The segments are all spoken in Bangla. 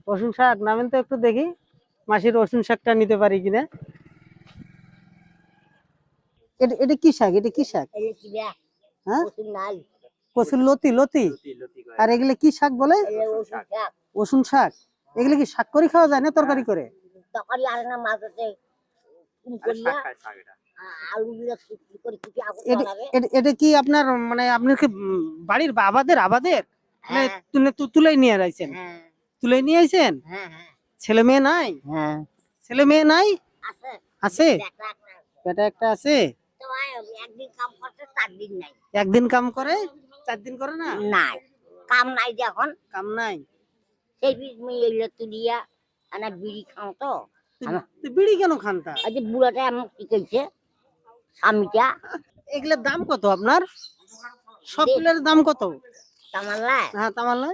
রসুন শাক নামেন তো একটু দেখি, মাসির রসুন শাকটা নিতে পারি কিনা। এটা কি শাক, এটা কি শাক? হ্যাঁ, কচুর লতি, লতি। আর এগুলো কি শাক বলে? রসুন শাক। এগুলো কি শাক করে খাওয়া যায় না তরকারি করে? তরকারি আর না মাছ আছে এটা কি আপনার মানে আপনি কি বাড়ির আবাদের আবাদের তুলে নিয়ে আইছেন? তুলে নিয়ে আইছেন? ছেলে মেয়ে নাই? ছেলে মেয়ে নাই? আছে, বেটা একটা আছে। একদিন কাম করে 4 দিন করে না? নাই কাম নাই, এখন কাম নাই। সেই তুলিয়া আনা বিড়ি খাও তো। বিড়ি কেন খান? তা আজ বুড়াটা এমন কি কইছে স্বামীটা। এগুলোর দাম কত আপনার? সবগুলোর দাম কত? তামাল্লা? হ্যাঁ তামাল্লা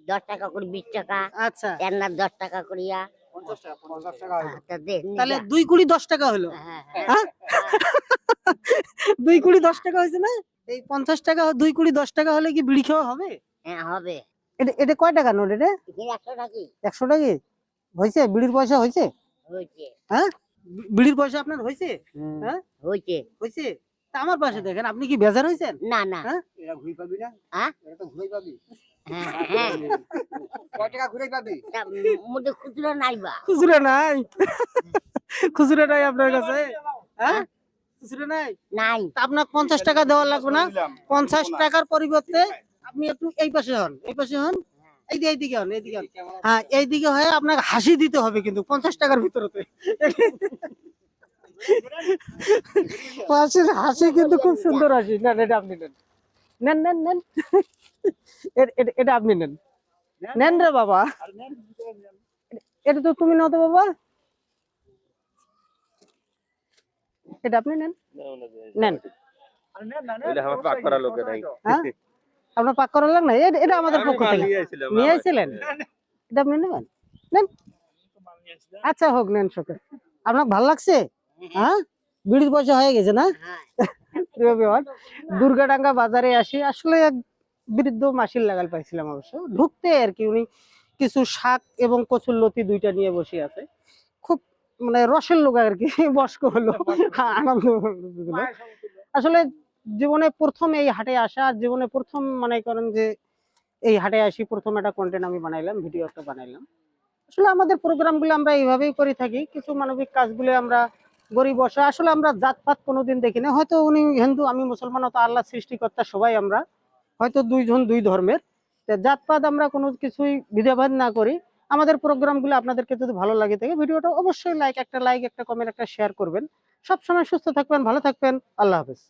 10 টাকা করে, 20 টাকা। আচ্ছা, এর 10 টাকা করিয়া 50 টাকা 50 টাকা হলো। তাহলে 2 কুড়ি 10 টাকা হলো। হ্যাঁ 2 কুড়ি 10 টাকা হয়েছে না? এই 50 টাকা 2 কুড়ি 10 টাকা হলে কি বিড়ি খাওয়া হবে? হ্যাঁ হবে। এটা এটা কয় টাকা নোট? এটা 100 টাকা। 100 টাকা হয়েছে? বিড়ির পয়সা হয়েছে? হয়েছে। হ্যাঁ, বিড়ির পয়সা আপনার হয়েছে? হ্যাঁ হয়েছে, হয়েছে। তা আমার পাশে দেখেন, আপনি কি বেজার হয়েছেন? না না, এরা ঘুরে পাবি না। হ্যাঁ এটা তো ঘুরে পাবি। হ্যাঁ হ্যাঁ কয় টাকা ঘুরে পাবি? মোটে খুচরা নাই। বা খুচরা নাই? খুচরা নাই আপনার কাছে? হ্যাঁ খুচরা নাই? নাই। তা আপনার 50 টাকা দেওয়া লাগবে না? 50 টাকার পরিবর্তে আপনি একটু এই পাশে হন, এই পাশে হন, এইদিকে হন, এইদিকে হন। হ্যাঁ এইদিকে হয়ে আপনাকে হাসি দিতে হবে কিন্তু 50 টাকার ভিতরতে। হাসির হাসি কিন্তু খুব সুন্দর হাসি। নেন এটা আপনি নেন, নেন নেন নেন। এটা আপনি নেন, নেন রে বাবা। এটা তো তুমি নাও তো বাবা, এটা আপনি নেন, নেন। হ্যাঁ আপনার পাক করার লাগ না, এটা আমাদের পক্ষ থেকে নিয়ে আসছিলেন। এটা আপনি নেবেন, নেন। আচ্ছা হোক, নেন শোকে। আপনার ভালো লাগছে? হ্যাঁ বিড়ির পয়সা হয়ে গেছে না? দুর্গাডাঙ্গা বাজারে আসি, আসলে এক বৃদ্ধ মাসির লাগাল পাইছিলাম অবশ্য ঢুকতে আর কি। উনি কিছু শাক এবং কচুর লতি দুইটা নিয়ে বসে আছে। খুব মানে রসের লোক আর কি, বয়স্ক হলো। আনন্দ হলো। আসলে জীবনে প্রথম এই হাটে আসা, জীবনে প্রথম মনে করেন যে এই হাটে আসি, প্রথম একটা কন্টেন্ট আমি বানাইলাম, ভিডিও একটা বানাইলাম। আসলে আমাদের প্রোগ্রামগুলো আমরা এইভাবেই করে থাকি, কিছু মানবিক কাজগুলো আমরা গরিব অসহায়। আসলে আমরা জাতপাত কোনোদিন দেখি না, হয়তো উনি হিন্দু আমি মুসলমান, হয়তো আল্লাহ সৃষ্টিকর্তা সবাই আমরা হয়তো দুইজন দুই ধর্মের, জাতপাত আমরা কোনো কিছুই ভেদাভেদ না করি। আমাদের প্রোগ্রামগুলো আপনাদেরকে যদি ভালো লাগে থাকে, ভিডিওটা অবশ্যই লাইক, একটা কমেন্ট, একটা শেয়ার করবেন। সবসময় সুস্থ থাকবেন, ভালো থাকবেন। আল্লাহ হাফেজ।